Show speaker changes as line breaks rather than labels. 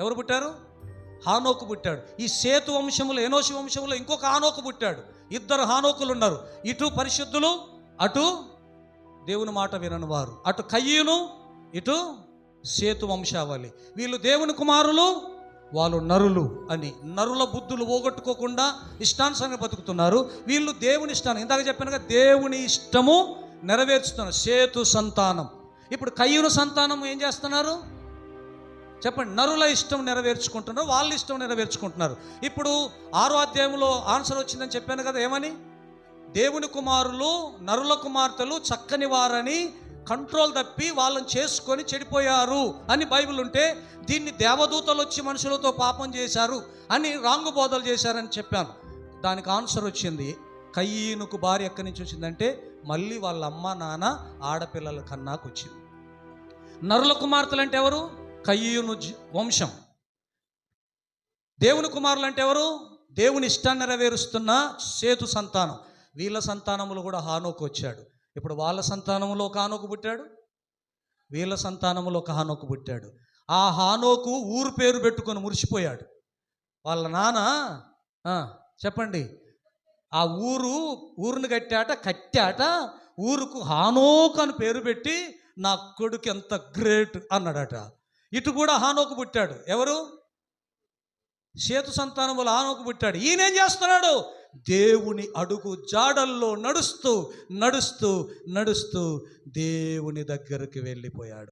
ఎవరు పుట్టారు? హానోకు పుట్టాడు. ఈ సేతు వంశంలో, ఎనోషి వంశంలో ఇంకొక హానోకు పుట్టాడు. ఇద్దరు హానోకులు ఉన్నారు. ఇటు పరిశుద్ధులు, అటు దేవుని మాట వినని వారు. అటు కయ్యూను, ఇటు సేతు వంశావళి. వీళ్ళు దేవుని కుమారులు, వాళ్ళు నరులు అని. నరుల బుద్ధులు పోగొట్టుకోకుండా ఇష్టానుసారంగా బతుకుతున్నారు. వీళ్ళు దేవుని ఇష్టాన్ని, ఇందాక చెప్పానుగా, దేవుని ఇష్టము నెరవేర్చుతున్నారు. సేతు సంతానం. ఇప్పుడు కయ్యూను సంతానం ఏం చేస్తున్నారు చెప్పండి? నరుల ఇష్టం నెరవేర్చుకుంటున్నారు, వాళ్ళ ఇష్టం నెరవేర్చుకుంటున్నారు. ఇప్పుడు 6వ అధ్యాయంలో ఆన్సర్ వచ్చిందని చెప్పాను కదా. ఏమని? దేవుని కుమారులు నరుల కుమార్తెలు చక్కని వారని కంట్రోల్ తప్పి వాళ్ళని చేసుకొని చెడిపోయారు అని బైబిల్ ఉంటే, దీన్ని దేవదూతలు వచ్చి మనుషులతో పాపం చేశారు అని రాంగు బోధలు చేశారని చెప్పాను. దానికి ఆన్సర్ వచ్చింది, కయ్యూనుకు భార్య ఎక్కడి నుంచి వచ్చిందంటే మళ్ళీ వాళ్ళ అమ్మ నాన్న ఆడపిల్లల కన్నాకు వచ్చింది. నరుల కుమార్తెలు అంటే ఎవరు? కయ్యూను వంశం. దేవుని కుమారులు అంటే ఎవరు? దేవుని ఇష్టాన్ని నెరవేరుస్తున్న సేతు సంతానం. వీళ్ళ సంతానములు కూడా హానోకు వచ్చాడు. ఇప్పుడు వాళ్ళ సంతానములో ఒక హానోకు పుట్టాడు, వీళ్ళ సంతానములో ఒక హానోకు పుట్టాడు. ఆ హానోకు ఊరు పేరు పెట్టుకొని మురిసిపోయాడు. వాళ్ళ నాన్న చెప్పండి, ఆ ఊరుని కట్టాట ఊరుకు హానోకు అని పేరు పెట్టి, నా కొడుకు ఎంత గ్రేట్ అన్నాడట. ఇటు కూడా హానోకు పుట్టాడు. ఎవరు? సేతు సంతానములు హానోకు పుట్టాడు. ఈయనేం చేస్తున్నాడు? దేవుని అడుగు జాడల్లో నడుస్తూ నడుస్తూ నడుస్తూ దేవుని దగ్గరికి వెళ్ళిపోయాడు.